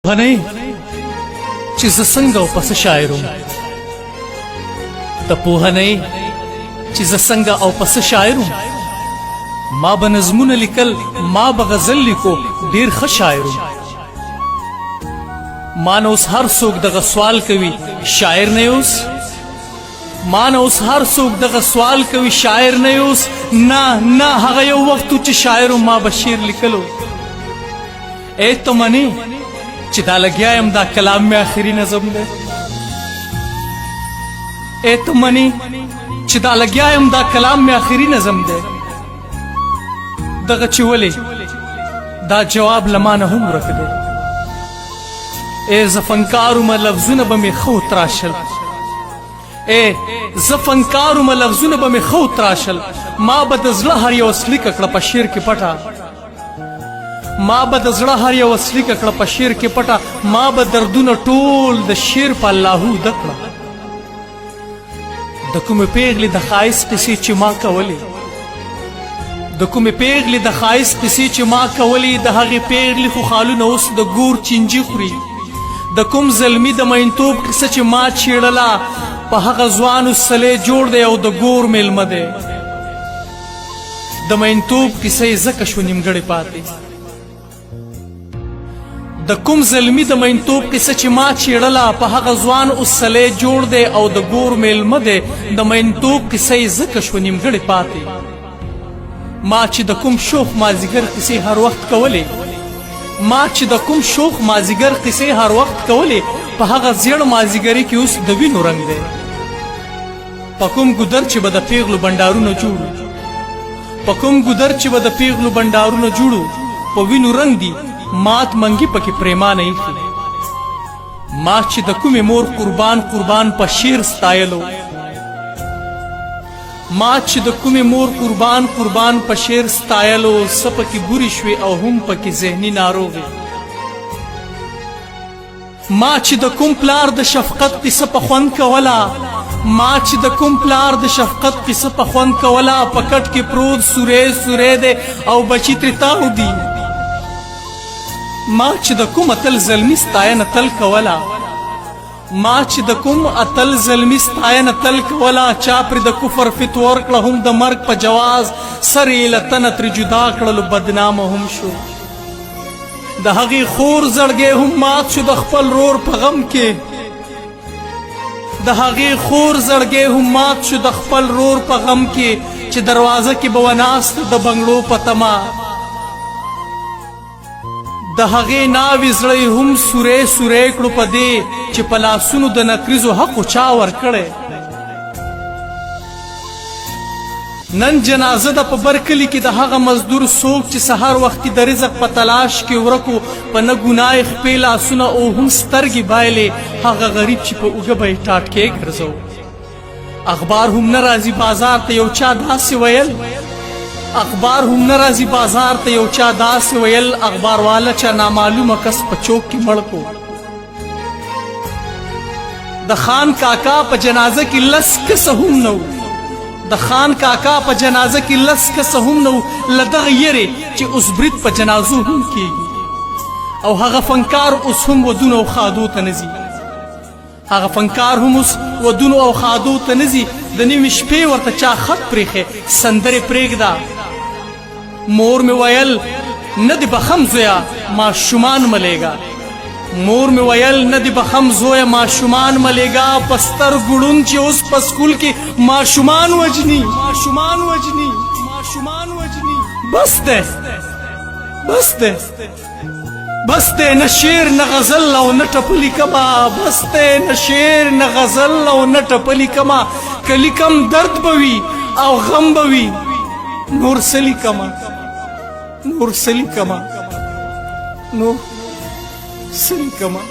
پوهه نه چې زه څنګه او پس شاعر وم ته پوهه نه چې زه څنګه او پس شاعر وم ما به نظمونه لیکل ما به غزل لیکو ډېر ښه شاعر وم ما نه اوس هر څوک دغه سوال کوي شاعر نه اوس ما نه اوس هر څوک دغه سوال کوي شاعر نه اوس نه نه هغه یو وخت چې شاعر ما به شعر لیکلو ای ته منې چې دا لګیا یم دا کلام مې آخري نظم دی ای ته منې چې دا لګیا یم دا کلام مې آخري نظم دی دغه چې ولې دا جواب له ما نه هم ورک دی ای زه فنکار ومه لفظونه به مې ښه وتراشل ای زه فنکار ومه لفظونه به مې ښه وتراشل ما به د زړه هر یو سلیکه کړه په شعر کې پټه ما به د زړه هر یو سلیکه کړه په شعر کې پټه ما به دردونه ټول د شعر په اللهو ده کړه د کومې پیغلې د ښایست قصې چې ما کولې د کومې پیغلې د ښایست قصې چې ما کولې د هغې پیغلې خو خالونه اوس د ګور چینجي خوري د کوم زلمي د مینتوب قصه چې ما چیړله په هغه ځوانو سلی جوړ دی او د ګور میلمه دی د مینتوب کیسه یې ځکه شو نیمګړې پاتې د کوم زلمي د مینتوب قصه چې ما چیړله په هغه ځوان اوس سلی جوړ دی او د ګور میلمه دی د مینتوب کیسه یې ځکه شو نیمګړې پاتې ما چې د کوم شوخ مازیګر قصې هر وخت کولې ما چې د کوم شوخ مازیګر قصې هر وخت کولې په هغه زیړ مازیګري کې اوس د وینو رنګ دی په کوم ګودر چې به د پیغلو بنډارونه جوړو په کوم ګودر چې به د پیغلو بنډارونه جوړو په وینو رنګ دي مات منګي پکې پریمانه ایښي ما چې د کومې مور قربان قربان په شعر ستایلو ما چې د کومې مور قربان قربان په شعر ستایلو څه پکې بورې شوې او هم پکې ذهني ناروغې ما چې د کوم پلار د شفقت قصه په خوند کوله ما چې د کوم پلار د شفقت قصه په خوند کوله په کټ کې پروت سوری سوری دی او بچي ترې تاو دي ما چې د کوم اتل زلمي ستاینه تل کوله ما چې د کوم اتل زلمي ستاینه تل کوله چا پرې د کفر فتوا ورکړه هم د مرګ په جواز سر یې له تنه ترې جدا کړلو بدنامه هم شو د هغې خور زړګی هم مات شو د خپل رور په غم کې د هغې خور زړګی هم مات شو د خپل رور په غم کې چې دروازه کې به وناست د بنګړو په تمه د هغې ناوې زړی هم سوری سوری کړو په دې چې په لاسونو د نکریزو حقو چا ورکړی نن جنازه ده په بر کلي کې د هغه مزدور څوک چې سهار وختي د رزق په تلاش کې ورکو په نه ګناه یې خپې لاسونه او هم سترګې بایلې هغه غریب چې په اوږه به یې ټاټکې ګرځو اخبار هم نه راځي بازار ته یو چا داسې ویل اخبار هم نه راځي بازار ته یو چا داسې ویل اخبار والا چا نامعلومه کس په چوک کې مړ کو د خان کاکا په جنازه کې لس کسه هم نه و د خان کاکا په جنازه کې لس کسه هم نه و له دغه یېرې چې اوس برید په جنازو هم کیږي او هغه فنکار اوس هم ودونو او خادو ته نه ځي هغه فنکار هم اوس ودونو او خادو ته نه ځي د نیمې شپې ورته چا خط پرېښی سندرې پرېږده مور مې ویل نه دې بخم زویه ماشومان ملیږه مور مې ویل نه دې بخم زویه ماشومان ملیږه په سترګو ړوند چې اوس په سکول کې ماشومان وجني ماشومان وجني ماشومان وجني بس دی بس دی بس دی نه شعر نه غزل او نه ټپلي کما بس دی نه شعر نه غزل او نه ټپلي کما که لیکم درد به وي او غم به وي نور څه لیکمه نور څه لیکمه نور څه لیکمه